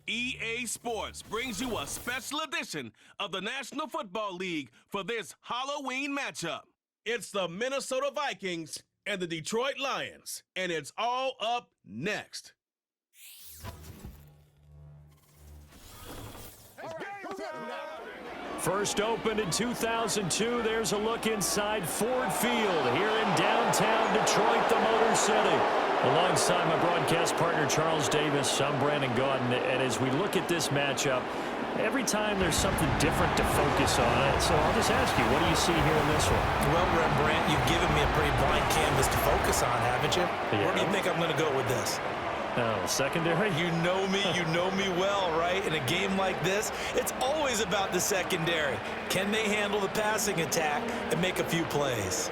EA Sports brings you a special edition of the National Football League for this Halloween matchup. It's the Minnesota Vikings and the Detroit Lions, and it's all up next. First opened in 2002, there's a look inside Ford Field here in downtown Detroit, the Motor City. Alongside my broadcast partner, Charles Davis, I'm Brandon Gaudin, and as we look at this matchup, every time there's something different to focus on. So I'll just ask you, what do you see here in this one? Well, Brent, you've given me a pretty blank canvas to focus on, haven't you? Yeah. Where do you think I'm going to go with this? Oh, secondary? You know me well, right? In a game like this, it's always about the secondary. Can they handle the passing attack and make a few plays?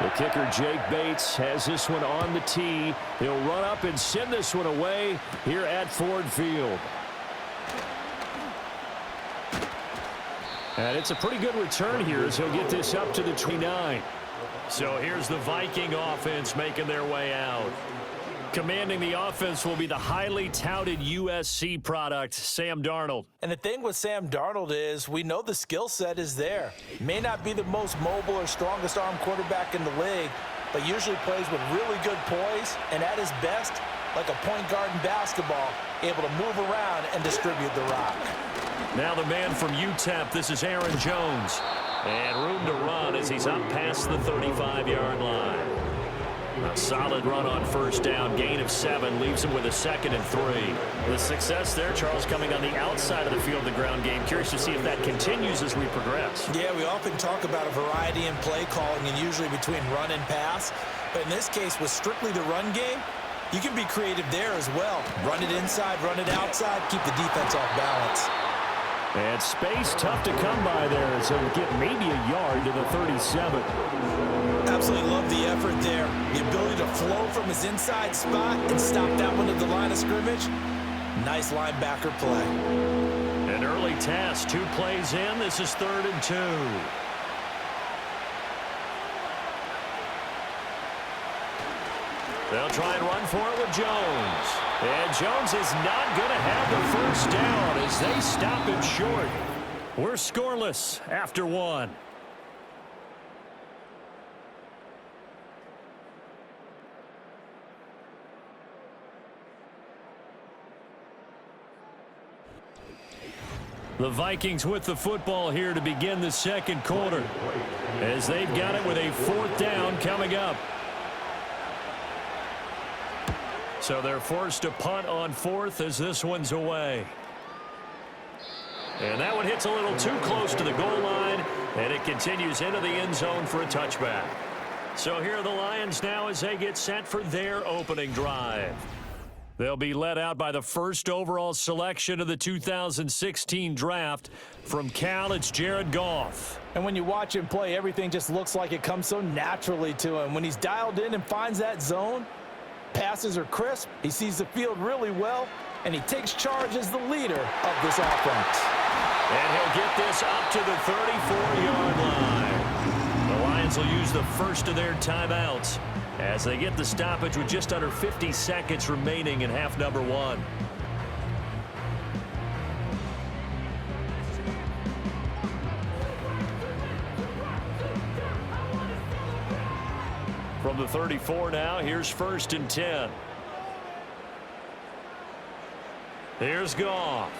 The kicker, Jake Bates, has this one on the tee. He'll run up and send this one away here at Ford Field. And it's a pretty good return here as he'll get this up to the 29. So here's the Viking offense making their way out. Commanding the offense will be the highly touted USC product, Sam Darnold. And the thing with Sam Darnold is we know the skill set is there. May not be the most mobile or strongest arm quarterback in the league, but usually plays with really good poise and at his best, like a point guard in basketball, able to move around and distribute the rock. Now the man from UTEP, this is Aaron Jones. And room to run as he's up past the 35-yard line. A solid run on first down, gain of 7, leaves him with a 2nd and 3. The success there, Charles, coming on the outside of the field, the ground game. Curious to see if that continues as we progress. Yeah, we often talk about a variety in play calling and usually between run and pass. But in this case, with strictly the run game, you can be creative there as well. Run it inside, run it outside, keep the defense off balance. And space tough to come by there, so he'll get maybe a yard to the 37. Absolutely love the effort there. The ability to flow from his inside spot and stop that one at the line of scrimmage. Nice linebacker play. An early task, 2 plays in. This is 3rd and 2. They'll try and run for it with Jones. And Jones is not going to have the first down as they stop him short. We're scoreless after 1. The Vikings with the football here to begin the second quarter, as they've got it with a 4th down coming up. So they're forced to punt on 4th as this one's away. And that one hits a little too close to the goal line, and it continues into the end zone for a touchback. So here are the Lions now as they get set for their opening drive. They'll be led out by the first overall selection of the 2016 draft. From Cal, it's Jared Goff. And when you watch him play, everything just looks like it comes so naturally to him. When he's dialed in and finds that zone, passes are crisp, he sees the field really well, and he takes charge as the leader of this offense. And he'll get this up to the 34-yard line. The Lions will use the first of their timeouts as they get the stoppage with just under 50 seconds remaining in half number 1. From the 34 now, here's 1st and 10. Here's Goff.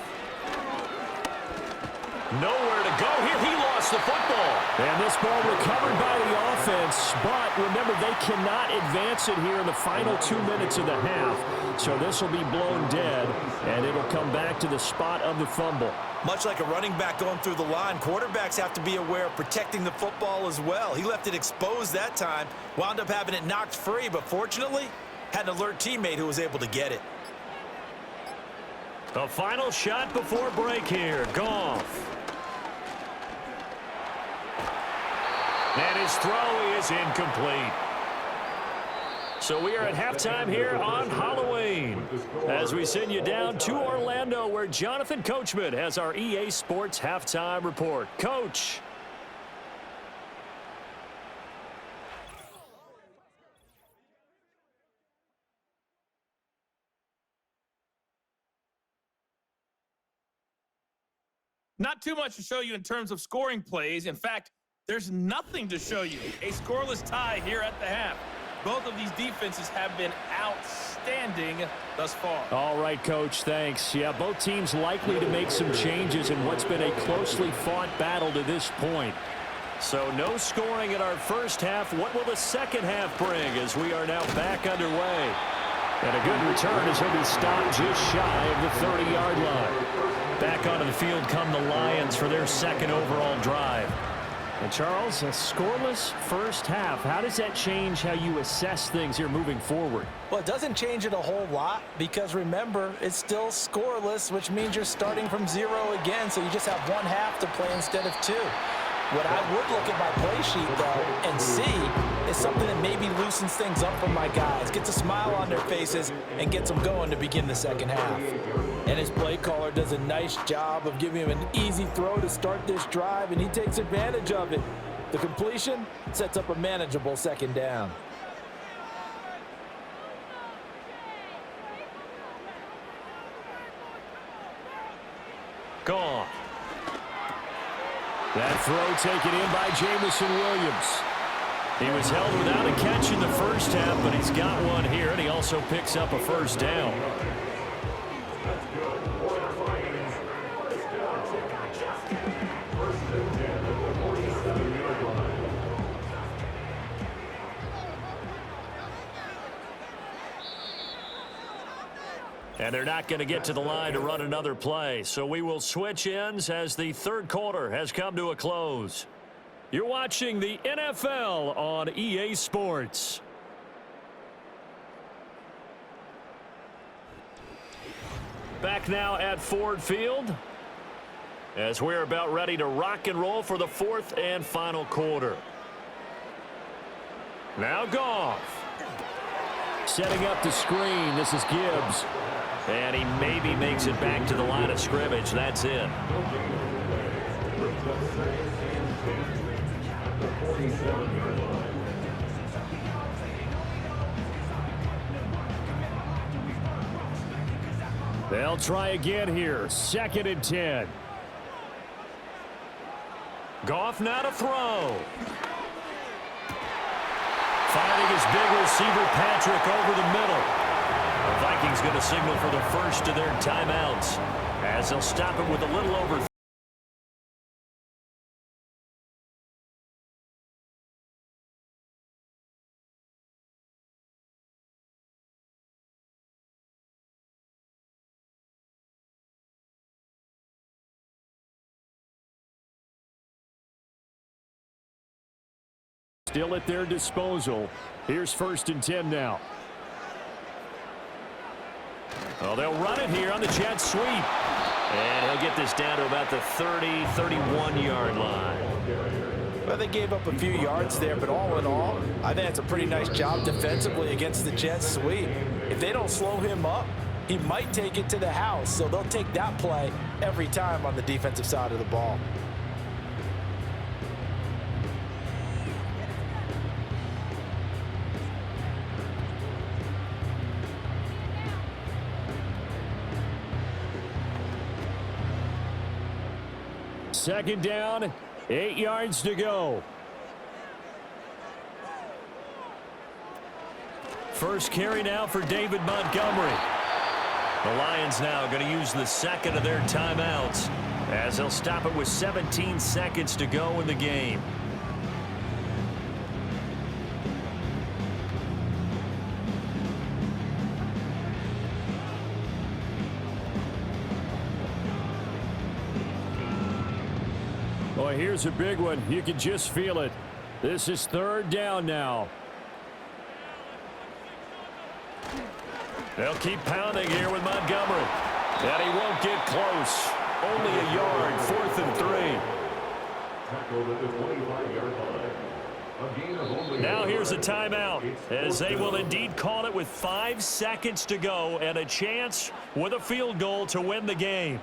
Nowhere to go here. He lost the football. And this ball recovered by the offense. But remember, they cannot advance it here in the final 2 minutes of the half. So this will be blown dead, and it'll come back to the spot of the fumble. Much like a running back going through the line, quarterbacks have to be aware of protecting the football as well. He left it exposed that time, wound up having it knocked free, but fortunately, had an alert teammate who was able to get it. A final shot before break here. Goff. And his throw is incomplete. So we are at halftime here on Halloween as we send you down to Orlando where Jonathan Coachman has our EA Sports halftime report. Coach. Not too much to show you in terms of scoring plays. In fact, there's nothing to show you. A scoreless tie here at the half. Both of these defenses have been outstanding thus far. All right, Coach, thanks. Yeah, both teams likely to make some changes in what's been a closely fought battle to this point. So no scoring in our first half. What will the second half bring as we are now back underway? And a good return as he'll be stopped just shy of the 30-yard line. Back onto the field come the Lions for their second overall drive. And Charles, a scoreless first half. How does that change how you assess things here moving forward? Well, it doesn't change it a whole lot because, remember, it's still scoreless, which means you're starting from 0 again, so you just have one half to play instead of 2. What I would look at my play sheet, though, and see is something that maybe loosens things up for my guys, gets a smile on their faces, and gets them going to begin the second half. And his play caller does a nice job of giving him an easy throw to start this drive, and he takes advantage of it. The completion sets up a manageable second down. Gone. That throw taken in by Jamison Williams. He was held without a catch in the first half, but he's got one here, and he also picks up a first down. And they're not going to get to the line to run another play. So we will switch ends as the third quarter has come to a close. You're watching the NFL on EA Sports. Back now at Ford Field as we're about ready to rock and roll for the fourth and final quarter. Now Goff. Setting up the screen. This is Gibbs. And he maybe makes it back to the line of scrimmage. That's it. They'll try again here. 2nd and 10. Goff now to throw. Finding his big receiver Patrick over the middle. The Vikings going to signal for the first of their timeouts as they'll stop it with a little over. Still at their disposal. Here's 1st and 10 now. Oh, they'll run it here on the jet sweep. And he'll get this down to about the 30, 31-yard line. Well, they gave up a few yards there, but all in all, I think it's a pretty nice job defensively against the jet sweep. If they don't slow him up, he might take it to the house. So they'll take that play every time on the defensive side of the ball. Second down, 8 yards to go. First carry now for David Montgomery. The Lions now going to use the second of their timeouts as they'll stop it with 17 seconds to go in the game. Boy, here's a big one. You can just feel it. This is 3rd down now. They'll keep pounding here with Montgomery. And he won't get close. Only a yard, 4th and 3. Tackled at the 25-yard line. Now here's a timeout, as they will indeed call it with 5 seconds to go and a chance with a field goal to win the game.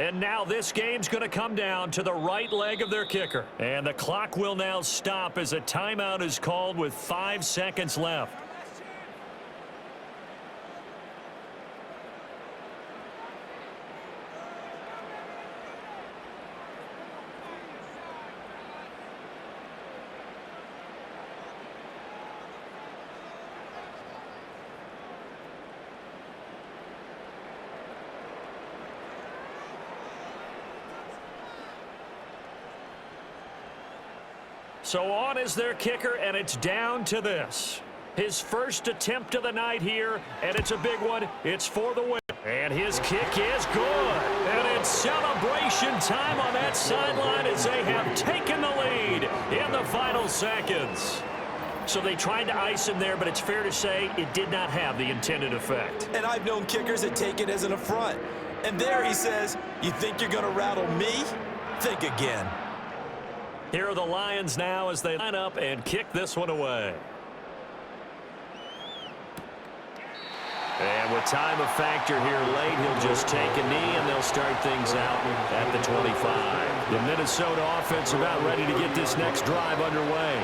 And now this game's going to come down to the right leg of their kicker. And the clock will now stop as a timeout is called with 5 seconds left. So on is their kicker, and it's down to this. His first attempt of the night here, and it's a big one. It's for the win. And his kick is good. And it's celebration time on that sideline as they have taken the lead in the final seconds. So they tried to ice him there, but it's fair to say it did not have the intended effect. And I've known kickers that take it as an affront. And there he says, you think you're going to rattle me? Think again. Here are the Lions now as they line up and kick this one away. And with time of factor here late, he'll just take a knee, and they'll start things out at the 25. The Minnesota offense about ready to get this next drive underway.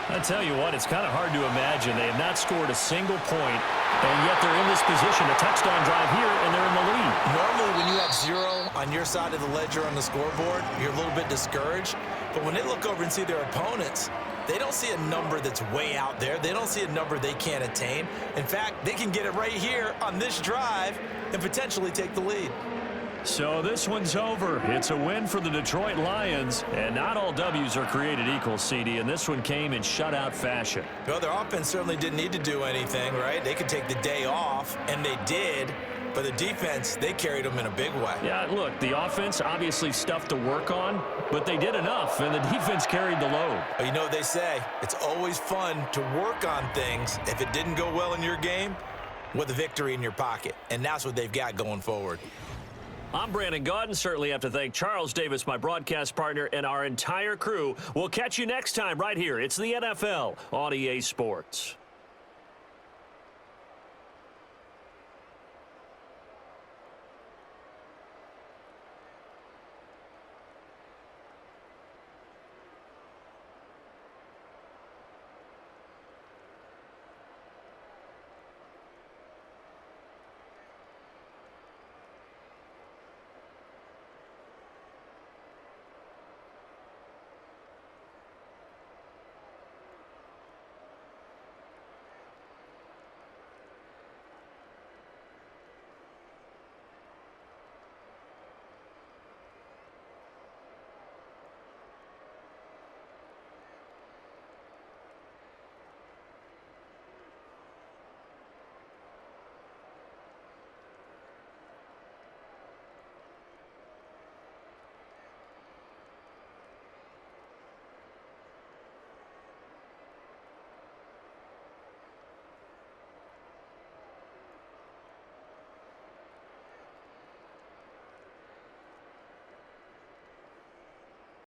I tell you what, it's kind of hard to imagine. They have not scored a single point, and yet they're in this position, a touchdown drive here, and they're in the lead. Normally, when you have 0 on your side of the ledger on the scoreboard, you're a little bit discouraged. But when they look over and see their opponents, they don't see a number that's way out there. They don't see a number they can't attain. In fact, they can get it right here on this drive and potentially take the lead. So this one's over. It's a win for the Detroit Lions, and not all W's are created equal, CD, and this one came in shutout fashion. Well, their offense certainly didn't need to do anything, right? They could take the day off, and they did. But the defense, they carried them in a big way. Yeah, look, the offense, obviously stuff to work on, but they did enough, and the defense carried the load. But you know what they say, it's always fun to work on things if it didn't go well in your game with a victory in your pocket, and that's what they've got going forward. I'm Brandon Gaudin. Certainly have to thank Charles Davis, my broadcast partner, and our entire crew. We'll catch you next time right here. It's the NFL on EA Sports.